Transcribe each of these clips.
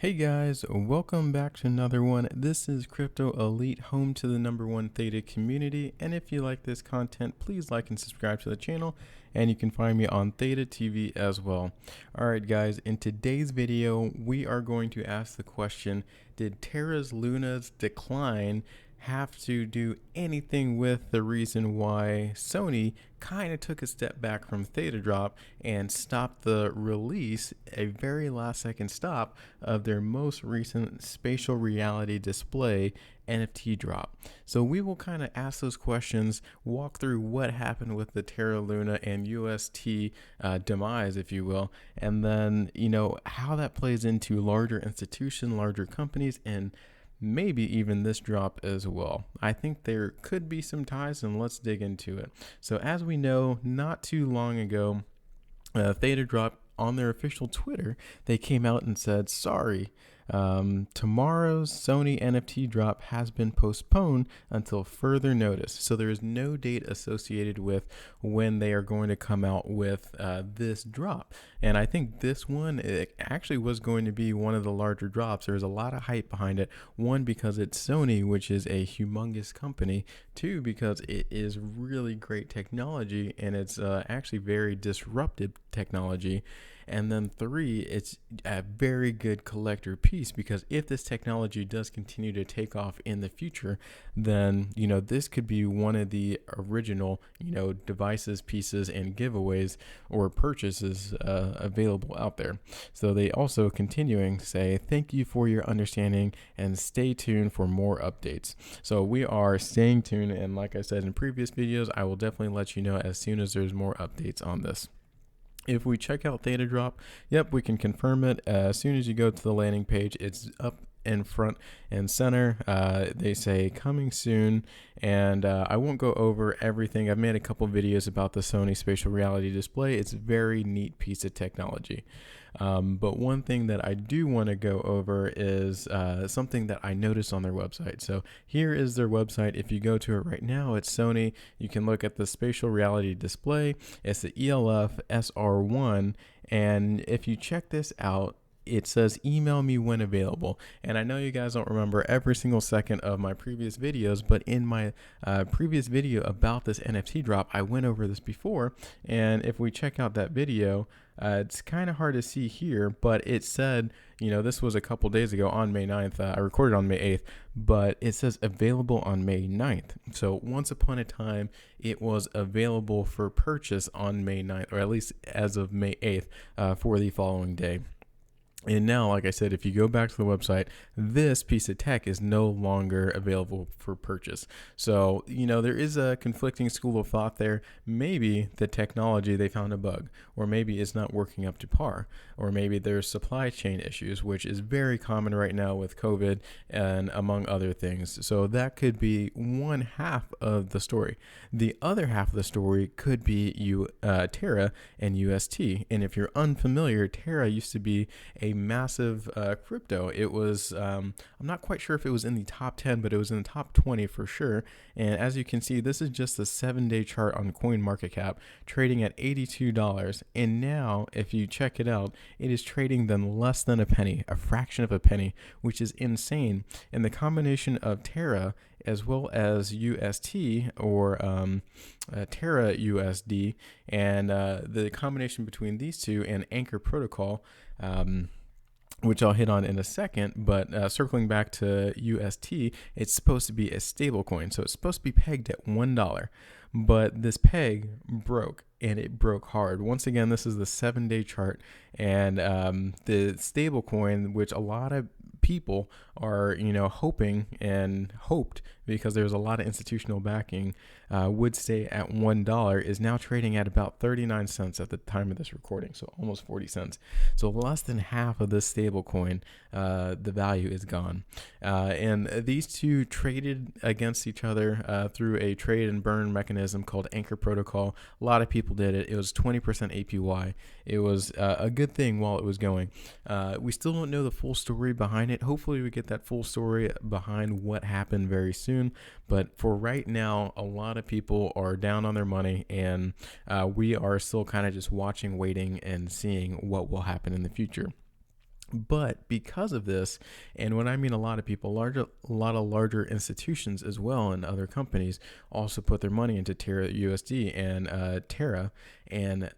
Hey guys, welcome back to another one. This is Crypto Elite, home to the #1 Theta community. And if you like this content, please like and subscribe to the channel. And you can find me on Theta TV as well. Alright guys, in today's video, we are going to ask the question, did Terra Luna's decline have to do anything with the reason why Sony kind of took a step back from Theta drop and stopped the release, a very last second stop of their most recent spatial reality display NFT drop? So we will kind of ask those questions, walk through what happened with the Terra Luna and UST demise, if you will, and then, how that plays into larger institutions, larger companies, and maybe even this drop as well. I think there could be some ties, and let's dig into it. So as we know, not too long ago, Theta dropped on their official Twitter. They came out and said, sorry, tomorrow's Sony NFT drop has been postponed until further notice. So there is no date associated with when they are going to come out with this drop. And I think this one, it actually was going to be one of the larger drops. There's a lot of hype behind it. One, because it's Sony, which is a humongous company. Two, because it is really great technology, and it's actually very disruptive technology. And then three, it's a very good collector piece, because if this technology does continue to take off in the future, then, this could be one of the original, devices, pieces, and giveaways or purchases available out there. So they also continuing say, thank you for your understanding and stay tuned for more updates. So we are staying tuned. And like I said in previous videos, I will definitely let you know as soon as there's more updates on this. If we check out Theta drop, yep, we can confirm it. As soon as you go to the landing page, it's up in front and center. They say coming soon, and I won't go over everything. I've made a couple videos about the Sony spatial reality display. It's a very neat piece of technology. But one thing that I do want to go over is something that I noticed on their website. So here is their website. If you go to it right now, it's Sony. You can look at the spatial reality display. It's the ELF SR1. And if you check this out, it says email me when available. And I know you guys don't remember every single second of my previous videos, but in my previous video about this NFT drop, I went over this before. And if we check out that video, it's kind of hard to see here, but it said, this was a couple days ago on May 9th. I recorded on May 8th, but it says available on May 9th. So once upon a time, it was available for purchase on May 9th, or at least as of May 8th for the following day. And now, like I said, if you go back to the website, this piece of tech is no longer available for purchase. So, there is a conflicting school of thought there. Maybe the technology, they found a bug, or maybe it's not working up to par, or maybe there's supply chain issues, which is very common right now with COVID and among other things. So that could be one half of the story. The other half of the story could be Terra and UST. And if you're unfamiliar, Terra used to be a massive crypto. It was, I'm not quite sure if it was in the top 10, but it was in the top 20 for sure. And as you can see, this is just the 7-day chart on CoinMarketCap, trading at $82. And now, if you check it out, it is trading then less than a penny, a fraction of a penny, which is insane. And the combination of Terra as well as UST, or Terra USD, and the combination between these two and Anchor Protocol, which I'll hit on in a second, but circling back to UST, it's supposed to be a stable coin. So it's supposed to be pegged at $1, but this peg broke, and it broke hard. Once again, this is the 7-day chart, and the stable coin, which a lot of people are, hoping and hoped, because there's a lot of institutional backing, would stay at $1, is now trading at about 39 cents at the time of this recording, so almost 40 cents. So less than half of this stable coin, the value is gone. And these two traded against each other through a trade and burn mechanism called Anchor Protocol. A lot of people did it. It was 20% APY. It was a good thing while it was going. We still don't know the full story behind it. Hopefully we get that full story behind what happened very soon. But for right now, a lot of people are down on their money, and we are still kind of just watching, waiting, and seeing what will happen in the future. But because of this, and when I mean a lot of people, a lot of larger institutions as well and other companies also put their money into Terra USD and Terra, and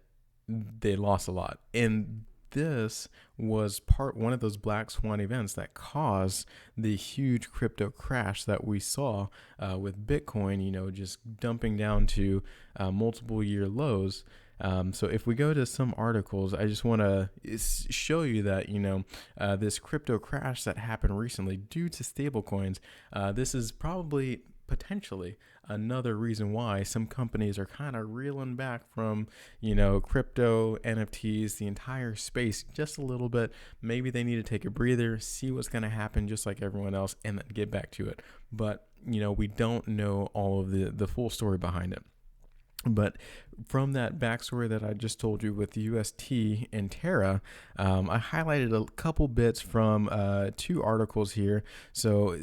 they lost a lot. And this was one of those black swan events that caused the huge crypto crash that we saw with Bitcoin, just dumping down to multiple year lows. So if we go to some articles, I just want to show you that, this crypto crash that happened recently due to stablecoins, this is probably potentially another reason why some companies are kind of reeling back from, crypto, NFTs, the entire space just a little bit. Maybe they need to take a breather, see what's going to happen just like everyone else, and then get back to it. But, we don't know all of the full story behind it. But from that backstory that I just told you with UST and Terra, I highlighted a couple bits from 2 articles here. So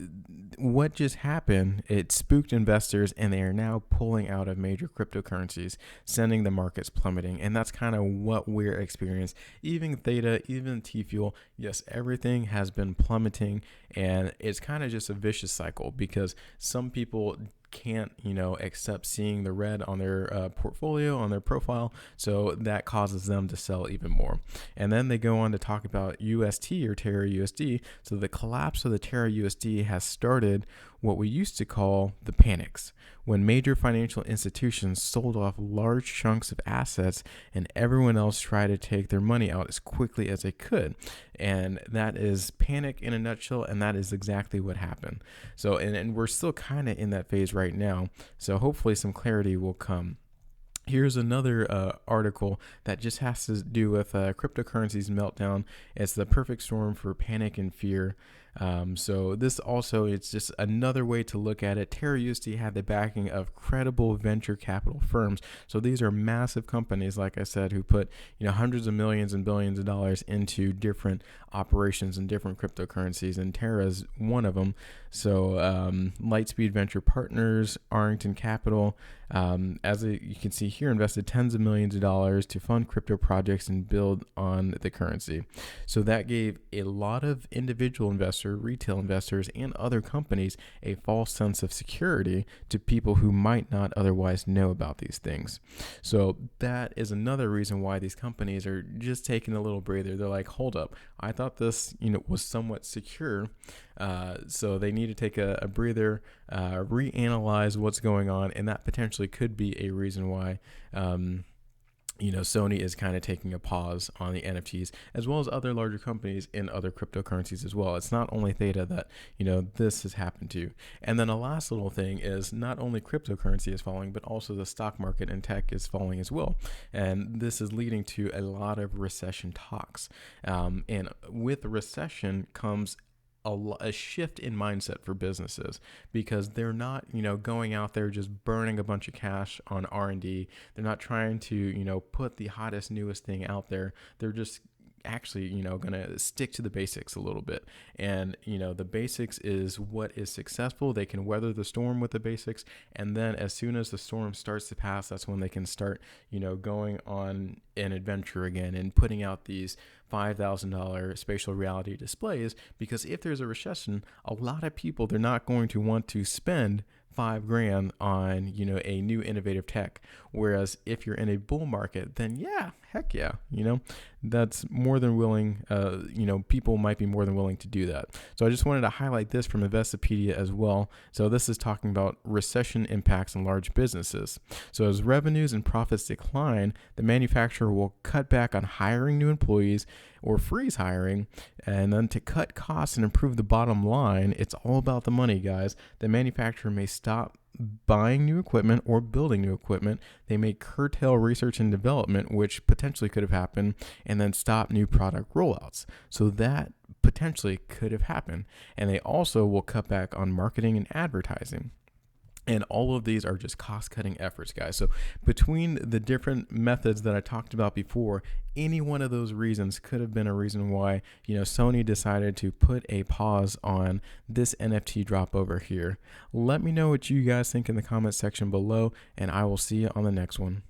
what just happened, it spooked investors and they are now pulling out of major cryptocurrencies, sending the markets plummeting. And that's kind of what we're experiencing. Even Theta, even TFUEL, yes, everything has been plummeting. And it's kind of just a vicious cycle because some people can't accept seeing the red on their portfolio, on their profile, so that causes them to sell even more. And then they go on to talk about UST or Terra USD. So the collapse of the Terra USD has started what we used to call the panics, when major financial institutions sold off large chunks of assets and everyone else tried to take their money out as quickly as they could. And that is panic in a nutshell, and that is exactly what happened. So, and we're still kind of in that phase right now. So hopefully some clarity will come. Here's another article that just has to do with cryptocurrencies meltdown. It's the perfect storm for panic and fear. So this also, it's just another way to look at it. Terra USD had the backing of credible venture capital firms. So these are massive companies, like I said, who put hundreds of millions and billions of dollars into different operations and different cryptocurrencies, and Terra is one of them. So Lightspeed Venture Partners, Arlington Capital, you can see here, invested tens of millions of dollars to fund crypto projects and build on the currency. So that gave a lot of individual investors, retail investors, and other companies a false sense of security to people who might not otherwise know about these things. So that is another reason why these companies are just taking a little breather. They're like, hold up, I thought this was somewhat secure. So they need to take a breather, reanalyze what's going on, and that potentially could be a reason why Sony is kind of taking a pause on the NFTs, as well as other larger companies in other cryptocurrencies as well. It's not only Theta that, this has happened to. And then a last little thing is not only cryptocurrency is falling, but also the stock market and tech is falling as well. And this is leading to a lot of recession talks. And with recession comes a shift in mindset for businesses, because they're not, going out there just burning a bunch of cash on R&D. They're not trying to, put the hottest, newest thing out there. They're just actually, going to stick to the basics a little bit. And, the basics is what is successful. They can weather the storm with the basics. And then as soon as the storm starts to pass, that's when they can start, going on an adventure again and putting out these $5,000 spatial reality displays. Because if there's a recession, a lot of people, they're not going to want to spend $5,000 on, a new innovative tech. Whereas if you're in a bull market, then heck yeah, that's more than willing, people might be more than willing to do that. So I just wanted to highlight this from Investopedia as well. So this is talking about recession impacts on large businesses. So as revenues and profits decline, the manufacturer will cut back on hiring new employees or freeze hiring. And then to cut costs and improve the bottom line, it's all about the money, guys. The manufacturer may stop buying new equipment or building new equipment. They may curtail research and development, which potentially could have happened, and then stop new product rollouts. So that potentially could have happened. And they also will cut back on marketing and advertising. And all of these are just cost-cutting efforts, guys. So between the different methods that I talked about before, any one of those reasons could have been a reason why, Sony decided to put a pause on this NFT drop over here. Let me know what you guys think in the comment section below, and I will see you on the next one.